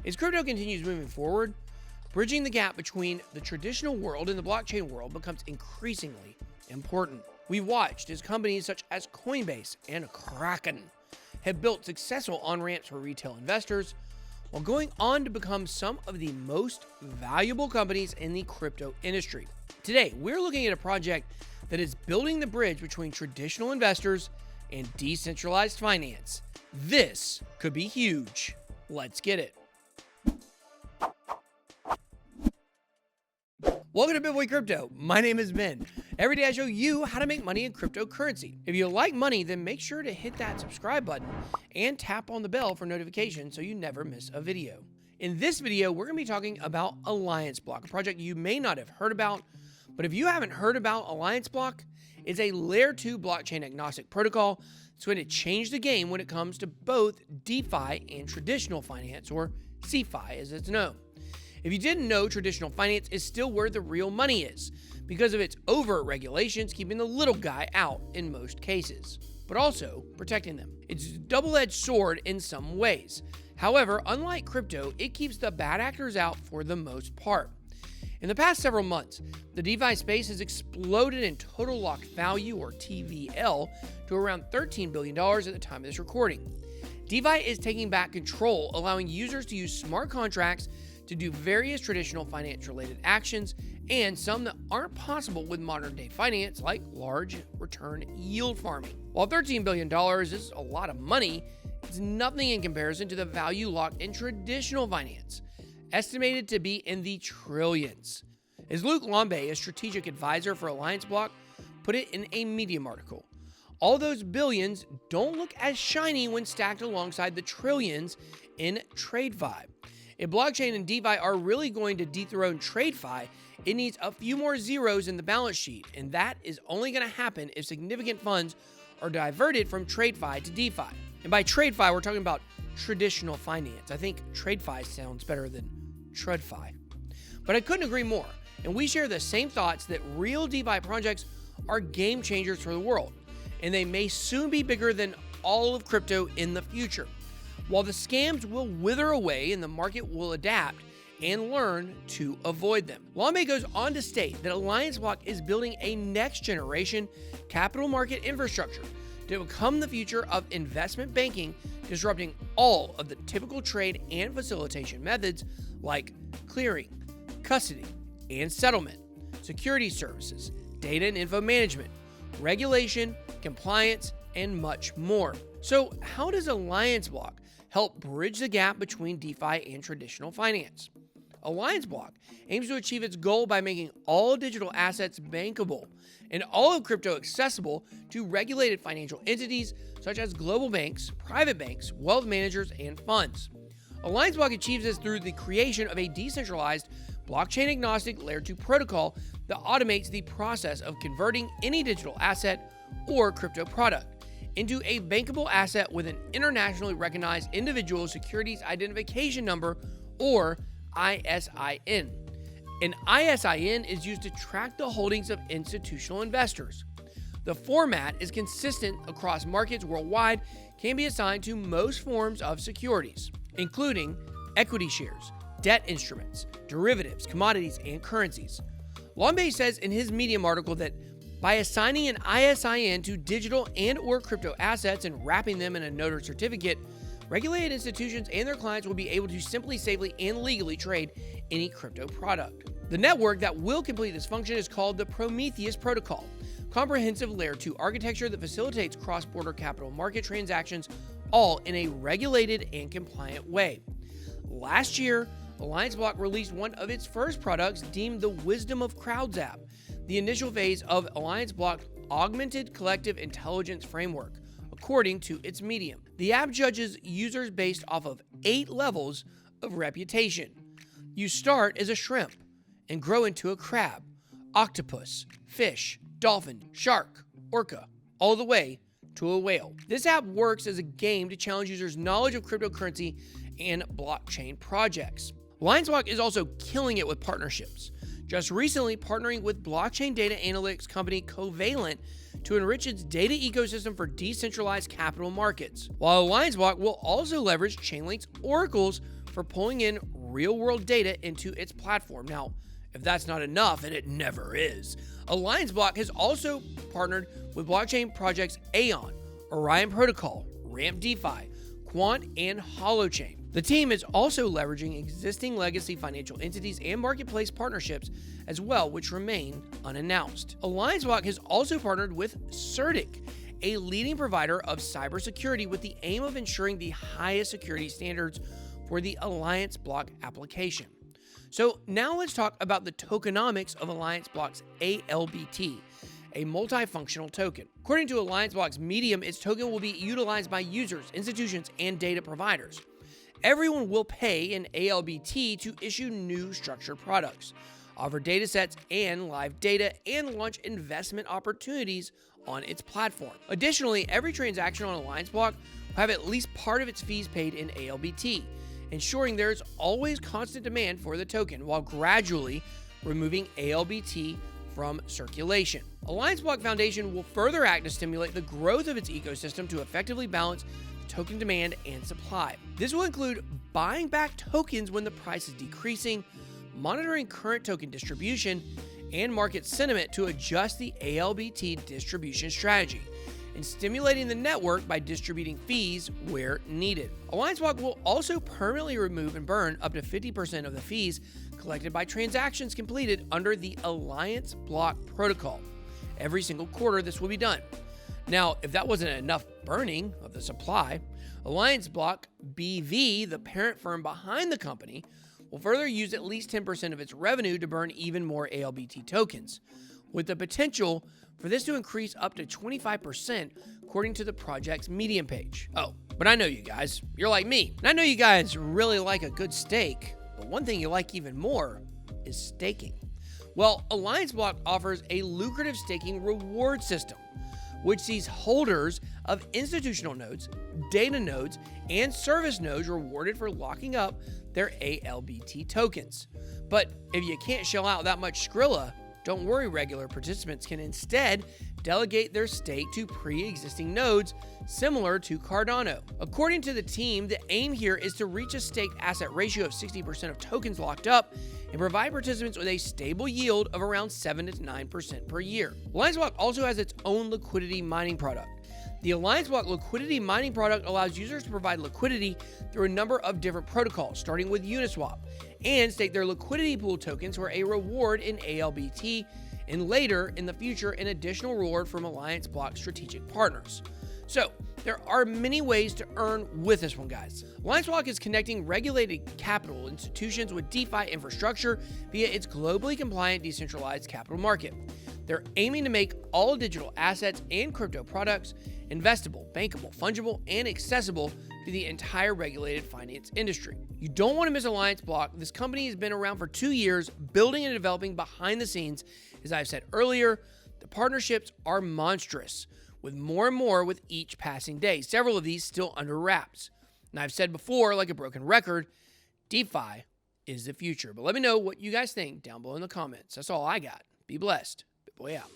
As crypto continues moving forward, bridging the gap between the traditional world and the blockchain world becomes increasingly important. We've watched as companies such as Coinbase and Kraken have built successful on-ramps for retail investors, while going on to become some of the most valuable companies in the crypto industry. Today, we're looking at a project that is building the bridge between traditional investors and decentralized finance. This could be huge. Let's get it. Welcome to Big Boy Crypto. My name is Ben. Every day I show you how to make money in cryptocurrency. If you like money, then make sure to hit that subscribe button and tap on the bell for notifications so you never miss a video. In this video, we're going to be talking about Alliance Block, a project you may not have heard about, but if you haven't heard about Alliance Block, it's a layer 2 blockchain agnostic protocol that's going to change the game when it comes to both DeFi and traditional finance, or CeFi as it's known. If you didn't know, traditional finance is still where the real money is because of its overt regulations keeping the little guy out in most cases, but also protecting them. It's a double-edged sword in some ways. However, unlike crypto, it keeps the bad actors out for the most part. In the past several months, the DeFi space has exploded in total locked value, or TVL, to around $13 billion at the time of this recording. DeFi is taking back control, allowing users to use smart contracts to do various traditional finance-related actions, and some that aren't possible with modern-day finance, like large return yield farming. While $13 billion is a lot of money, it's nothing in comparison to the value locked in traditional finance, estimated to be in the trillions. As Luke Lambe, a strategic advisor for Alliance Block, put it in a Medium article, all those billions don't look as shiny when stacked alongside the trillions in TradeFi. If blockchain and DeFi are really going to dethrone TradeFi, it needs a few more zeros in the balance sheet, and that is only going to happen if significant funds are diverted from TradeFi to DeFi. And by TradeFi, we're talking about traditional finance. I think TradeFi sounds better than TrudFi. But I couldn't agree more, and we share the same thoughts that real DeFi projects are game changers for the world, and they may soon be bigger than all of crypto in the future. While the scams will wither away and the market will adapt and learn to avoid them. Lambe goes on to state that Alliance Block is building a next-generation capital market infrastructure to become the future of investment banking, disrupting all of the typical trade and facilitation methods like clearing, custody, and settlement, security services, data and info management, regulation, compliance, and much more. So how does Alliance Block help bridge the gap between DeFi and traditional finance? Alliance Block aims to achieve its goal by making all digital assets bankable and all of crypto accessible to regulated financial entities such as global banks, private banks, wealth managers, and funds. Alliance Block achieves this through the creation of a decentralized, blockchain-agnostic Layer 2 protocol that automates the process of converting any digital asset or crypto product into a bankable asset with an internationally recognized individual securities identification number, or ISIN. An ISIN is used to track the holdings of institutional investors. The format is consistent across markets worldwide, can be assigned to most forms of securities, including equity shares, debt instruments, derivatives, commodities, and currencies. Lambe says in his Medium article that by assigning an ISIN to digital and or crypto assets and wrapping them in a notary certificate, regulated institutions and their clients will be able to simply, safely, and legally trade any crypto product. The network that will complete this function is called the Prometheus Protocol, comprehensive Layer 2 architecture that facilitates cross-border capital market transactions, all in a regulated and compliant way. Last year, Alliance Block released one of its first products deemed the Wisdom of Crowds app, the initial phase of Alliance Block's Augmented Collective Intelligence Framework, according to its Medium. The app judges users based off of 8 levels of reputation. You start as a shrimp and grow into a crab, octopus, fish, dolphin, shark, orca, all the way to a whale. This app works as a game to challenge users' knowledge of cryptocurrency and blockchain projects. Alliance Block is also killing it with partnerships, just recently partnering with blockchain data analytics company Covalent to enrich its data ecosystem for decentralized capital markets, while Alliance Block will also leverage Chainlink's oracles for pulling in real-world data into its platform. Now, if that's not enough, and it never is, Alliance Block has also partnered with blockchain projects Aeon, Orion Protocol, Ramp DeFi, Quant, and Holochain. The team is also leveraging existing legacy financial entities and marketplace partnerships as well, which remain unannounced. Alliance Block has also partnered with Certic, a leading provider of cybersecurity, with the aim of ensuring the highest security standards for the Alliance Block application. So now let's talk about the tokenomics of Alliance Block's ALBT, a multifunctional token. According to Alliance Block's Medium, its token will be utilized by users, institutions, and data providers. Everyone will pay an ALBT to issue new structured products, offer datasets and live data, and launch investment opportunities on its platform. Additionally, every transaction on Alliance Block will have at least part of its fees paid in ALBT, ensuring there is always constant demand for the token while gradually removing ALBT from circulation. Alliance Block Foundation will further act to stimulate the growth of its ecosystem to effectively balance token demand and supply. This will include buying back tokens when the price is decreasing, monitoring current token distribution, and market sentiment to adjust the ALBT distribution strategy, and stimulating the network by distributing fees where needed. Alliance Block will also permanently remove and burn up to 50% of the fees collected by transactions completed under the Alliance Block protocol. Every single quarter, this will be done. Now, if that wasn't enough burning of the supply, Alliance Block BV, the parent firm behind the company, will further use at least 10% of its revenue to burn even more ALBT tokens, with the potential for this to increase up to 25% according to the project's Medium page. Oh, but I know you guys, you're like me, and I know you guys really like a good steak, but one thing you like even more is staking. Well, Alliance Block offers a lucrative staking reward system, which sees holders of institutional nodes, data nodes, and service nodes rewarded for locking up their ALBT tokens. But if you can't shell out that much Skrilla, don't worry, regular participants can instead delegate their stake to pre-existing nodes similar to Cardano. According to the team, the aim here is to reach a staked asset ratio of 60% of tokens locked up and provide participants with a stable yield of around 7 to 9% per year. Alliance Block also has its own liquidity mining product. The Alliance Block liquidity mining product allows users to provide liquidity through a number of different protocols, starting with Uniswap, and stake their liquidity pool tokens for a reward in ALBT, and later in the future, an additional reward from Alliance Block strategic partners. So, there are many ways to earn with this one, guys. Alliance Block is connecting regulated capital institutions with DeFi infrastructure via its globally compliant decentralized capital market. They're aiming to make all digital assets and crypto products investable, bankable, fungible, and accessible to the entire regulated finance industry. You don't want to miss Alliance Block. This company has been around for 2 years, building and developing behind the scenes. As I've said earlier, the partnerships are monstrous, with more and more with each passing day, several of these still under wraps. And I've said before, like a broken record, DeFi is the future. But let me know what you guys think down below in the comments. That's all I got. Be blessed. BitBoy out.